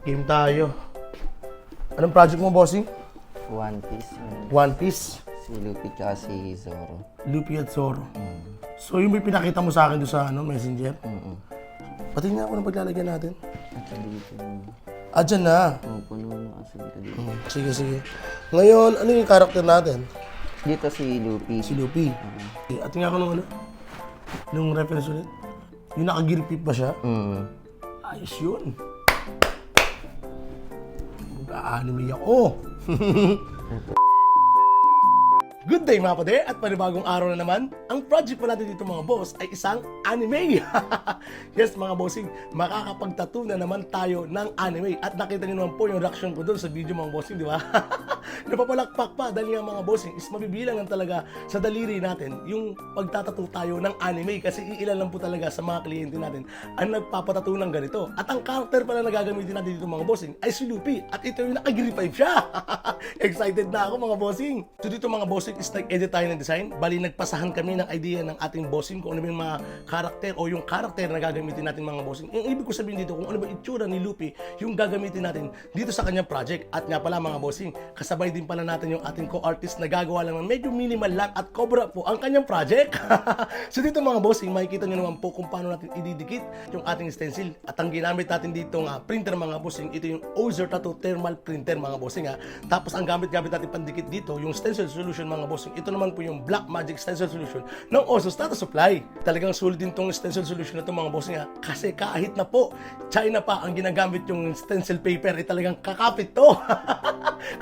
Game tayo. Anong project mo, bossing? One Piece. One Piece. Si Luffy tsaka si Zoro. Luffy at Zoro. So yung may pinakita mo sa akin doon sa messenger? Pati nga ako ng paglalagyan natin. At dito. Ah, dyan na. Puno na kasi dito. Sige, sige. Ngayon, ano yung character natin? Dito si Luffy. Si Luffy. At nga ako nung ano? Nung reference ulit. Yung nakagirpip ba siya? Ayos yun. Mag-anime ako. Good day mga pade at panibagong araw na naman. Ang project pa natin dito mga boss ay isang anime. Yes mga bossing, makakapagtattoo na naman tayo ng anime. At nakita niyo naman po yung reaction ko doon sa video mga bossing, di ba? Napapalakpak pa dahil nga mga bossing is mabibilangan talaga sa daliri natin yung pagtatattoo tayo ng anime kasi iilan lang po talaga sa mga kliyente natin ang nagpapatattoo ng ganito. At ang character pala na gagamitin natin dito mga bossing ay si Luffy at ito yung naka-green siya. Excited na ako mga bossing. So dito mga bossing is nag-edit tayo ng design. Bali nagpasahan kami ng idea ng ating bossing kung ano ba yung mga karakter o yung karakter na gagamitin natin mga bossing. Yung ibig ko sabihin dito kung ano ba itsura ni Luffy yung gagamitin natin dito sa kanyang project. At nga pala mga bossing, kasabay din pala natin yung ating co-artist na gagawa lang ng medyo minimal lang at cobra po ang kanyang project. So dito mga bossing, makikita nyo naman po kung paano natin ididikit yung ating stencil. At ang ginamit natin dito nga printer mga bossing, ito yung Ozer Tattoo Thermal Printer mga bossing ha. Tapos ang gamit natin pandikit dito, yung stencil solution mga bossing. Ito naman po yung Black Magic Stencil Solution ng Osus Data Supply. Talagang sulit din tong stencil solution na ito mga bossing ha. Kasi kahit na po China pa ang ginagamit yung stencil paper, talagang kakapit to.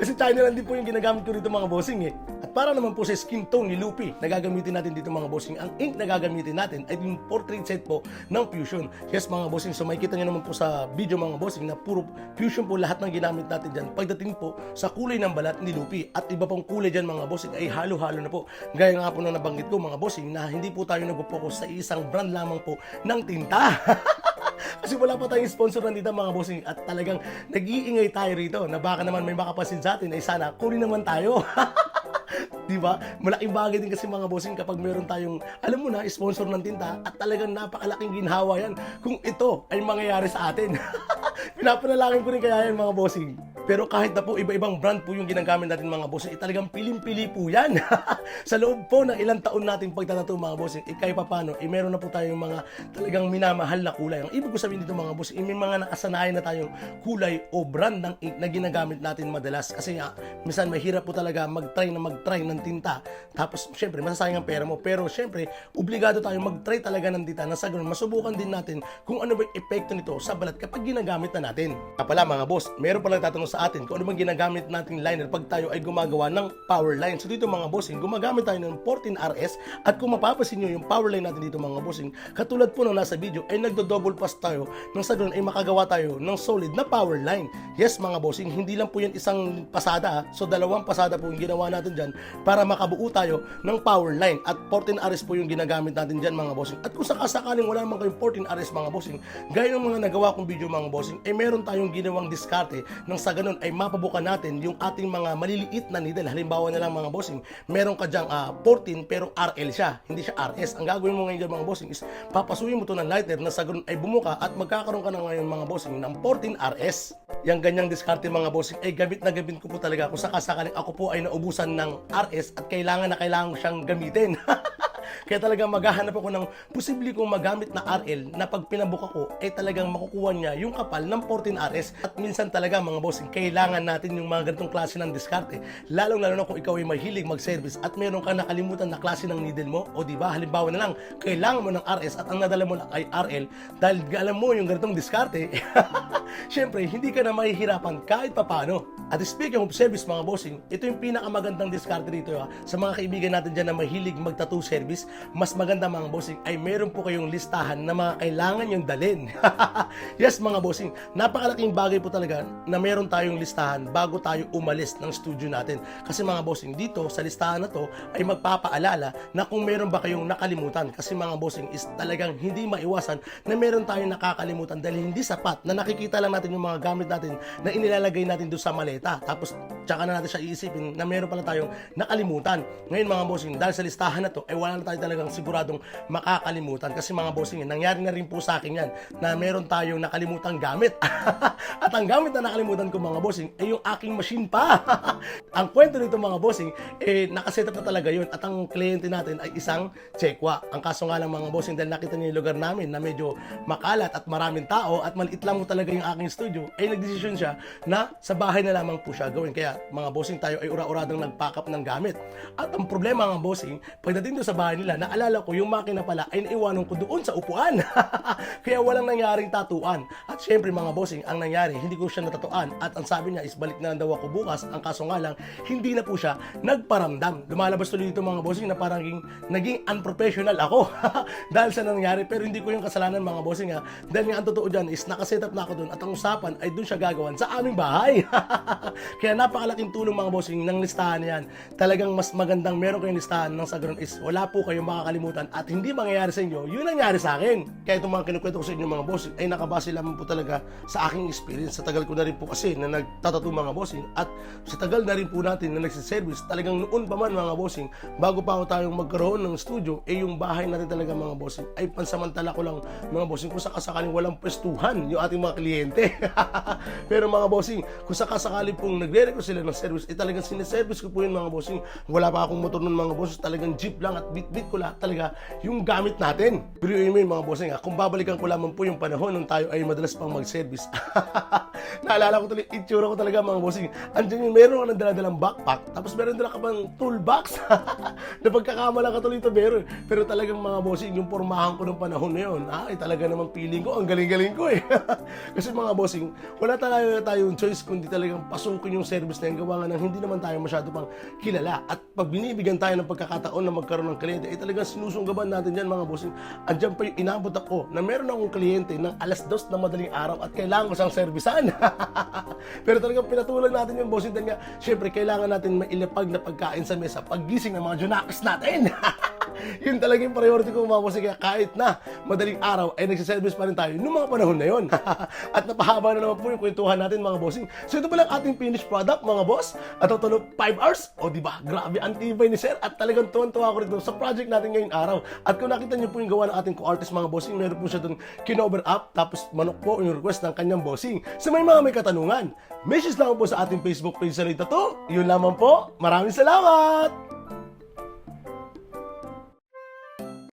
Kasi China lang din po yung ginagamit ko dito mga bossing eh. At para naman po sa skin tone ni Luffy na gagamitin natin dito mga bossing, ang ink na gagamitin natin ay yung portrait set po ng Fusion. Yes mga bossing, so makikita nyo naman po sa video mga bossing na puro Fusion po lahat ng ginamit natin dyan pagdating po sa kulay ng balat ni Luffy. At iba pong kulay dyan mga bossing ay halo-halo na po. Gaya nga po na nabanggit ko mga bossing na hindi po tayo nag-focus sa isang brand lamang po ng tinta. Kasi wala pa tayong sponsor nandito mga bossing at talagang nag-iingay tayo rito na baka naman may makapansin sa atin ay sana kunin naman tayo. Diba? Malaking bagay din kasi mga bossing kapag meron tayong, alam mo na, sponsor ng tinta at talagang napakalaking ginhawa yan kung ito ay mangyayari sa atin. Pinapanalangin ko rin kaya yan mga bossing. Pero kahit na po iba-ibang brand po yung ginagamit natin mga bossing, talagang piling-pili po yan. Sa loob po ng ilang taon nating pagtatato mga bossing, kahit papano, meron na po tayong mga talagang minamahal na kulay. Ang ibig ko sabihin dito mga bossing, may mga nakasanayan na tayong kulay o brand ng ink na ginagamit natin madalas. Kasi minsan mahirap po talaga mag-try ng tinta. Tapos syempre masasayang ang pera mo. Pero syempre, obligado tayong mag-try talaga ng tinta na sa ganun, masubukan din natin kung ano ba yung epekto nito sa balat kapag ginagamit na natin. Kapala mga boss, meron palang tatanong sa atin kung ano bang ginagamit nating liner pag tayo ay gumagawa ng power line. So dito mga bossing, gumagamit tayo ng 14RS at kung mapapasin nyo yung power line natin dito mga bossing, katulad po nung nasa video ay nagdo-double pass tayo nang sa ganun ay makagawa tayo ng solid na power line. Yes mga bossing, hindi lang po yan isang pasada ha. So dalawang pasada po yung ginawa natin dyan para makabuo tayo ng power line at 14RS po yung ginagamit natin dyan mga bossing. At kung sakasakaling wala naman kayong 14RS mga bossing, gaya ng mga nagawa kong video mga bossing, ay meron tayong ginawang diskarte nang sa ganun ay mapabukan natin yung ating mga maliliit na needle. Halimbawa na lang mga bossing, meron ka dyang 14 pero RL siya, hindi siya RS. Ang gagawin mo ngayon dyan mga bossing is papasuyin mo to ng lighter na sa ganun ay bumuka at magkakaroon ka na ngayon mga bossing ng 14RS. Yang ganyang diskarte mga bossing ay gamit na gamit ko po talaga kung sakasakaling ako po ay naubusan ng RS at kailangan ko siyang gamitin. Kaya talagang maghahanap ako ng posible kong magamit na RL na pag pinabuka ko ay talagang makukuha niya yung kapal ng 14RS. At minsan talaga mga bossing, kailangan natin yung mga ganitong klase ng diskarte. Lalong lalo na kung ikaw ay mahilig mag-service at meron ka nakalimutan na klase ng needle mo. O diba, halimbawa na lang, kailangan mo ng RS at ang nadala mo lang ay RL dahil alam mo yung ganitong diskarte. Syempre, hindi ka na mahihirapan kahit papano. At speaking of service mga bossing, ito yung pinakamagandang diskarte dito sa mga kaibigan natin dyan na mahilig mag-tattoo service. Mas maganda mga bossing ay meron po kayong listahan na mga kailangan yung dalhin. Yes mga bossing, napakalaking bagay po talaga na meron tayong listahan bago tayo umalis ng studio natin. Kasi mga bossing, dito sa listahan na to ay magpapaalala na kung meron ba kayong nakalimutan. Kasi mga bossing is talagang hindi maiwasan na meron tayong nakakalimutan dahil hindi sapat na nakikita lang natin yung mga gamit natin na inilalagay natin doon sa maleta. Tapos tsaka na natin siya iisipin na meron pala tayong nakalimutan. Ngayon mga bossing, dahil sa listahan na to, ay wala na tayo talagang siguradong makakalimutan. Kasi mga bossing, nangyari na rin po sa akin yan na meron tayong nakalimutang gamit. At ang gamit na nakalimutan ko mga bossing ay yung aking machine pa. Ang kwento nito mga bossing, nakaset up na talaga yun. At ang kliyente natin ay isang Tsekwa. Ang kaso nga lang mga bossing, dahil nakita niyo yung lugar namin na medyo makalat at maraming tao at maliit lang mo talaga yung aking studio, ay nagdesisyon siya na sa bahay na lamang po siya gawin. Kaya mga bossing, tayo ay ura-uradang nag-pack up ng gamit. At ang problema mga bossing, pagdating doon sa bahay nila, naalala ko yung makina pala ay naiwanan ko doon sa upuan. Kaya walang nangyaring tatuan. At syempre mga bossing, ang nangyari, hindi ko siya natatuan. At ang sabi niya is balik na lang daw ako bukas. Ang kaso nga lang, hindi na po siya nagparamdam. Lumalabas tuloy dito mga bossing na parang naging unprofessional ako. Dahil sa nangyari, pero hindi ko yung kasalanan mga bossing ha. Dahil nga ang totoo dyan is nakaset up na ako doon at ang usapan ay doon siya gagawan sa aming bahay. Kaya napakalaking tulong mga bossing ng listahan na yan. Talagang mas magandang meron kayong listahan ng sa ganun is wala po kayong makakalimutan at hindi mangyayari sa inyo, yun nangyari sa akin. Kaya itong mga kinukwento ko sa inyo mga bossing ay nakabase lamang po talaga sa aking experience. Sa tagal ko na rin po kasi na nagtatato mga bossing at sa tagal na rin po natin na nagsiservice, talagang noon pa man mga bossing, bago pa ako tayong magkaroon ng studio, yung bahay natin talaga mga bossing ay pansamantala ko lang mga bossing kung sakasakaling walang pwestuhan yung ating mga kliyente. Pero mga bossing, kung sakasakali pong nagre-request sila ng service, talagang sineservice ko po yun mga bossing. Wala pa akong motor nun mga bossing, talagang jeep lang at bit-bit ko lahat talaga yung gamit natin. Pero yun mga bossing kung babalikan ko lamang po yung panahon nung tayo ay madalas pang mag-service. Naalala ko talaga, itsura ko talaga mga bossing. Andiyan yung meron ka ng daladalang backpack, tapos meron dala ka pang toolbox. Na pagkakamala ka tuloy ito meron. Pero talagang mga bossing, yung pormahan ko ng panahon na yun, ay talaga naman feeling ko, ang galing-galing ko eh. Kasi mga bossing, wala talaga tayong choice kundi talagang pasukin yung service na yung gawa nga ng hindi naman tayo masyado pang kilala. At pag binibigyan tayo ng pagkakataon na magkaroon ng kliyente, ay talagang sinusunggaban natin yan mga bossing. Andiyan pa yung inabot ako na meron akong kliyente ng 2:00 na madaling araw at kailangan ko siyang servisan. Pero talagang pinatulan natin yung bossing dahil nga, syempre kailangan natin mailapag na pagkain sa mesa paggising ng mga junakis natin. Yun talaga yung priority ko mga bossing. Kaya kahit na madaling araw ay nagsiservice pa rin tayo noong mga panahon na yun. At napahaba na naman po yung kwentuhan natin mga bossing. So ito pala ang ating finished product mga boss. At tutulog 5 hours. O diba, grabe ang tibay ni sir. At talagang tuwan-tuwa ko rito sa project natin ngayong araw. At kung nakita niyo po yung gawa ng ating co-artist mga bossing, meron po siya doon kinover up. Tapos manok po yung request ng kanyang bossing. So may mga may katanungan, message lang po sa ating Facebook page sa Rita to. Yun lamang po. Maraming salamat!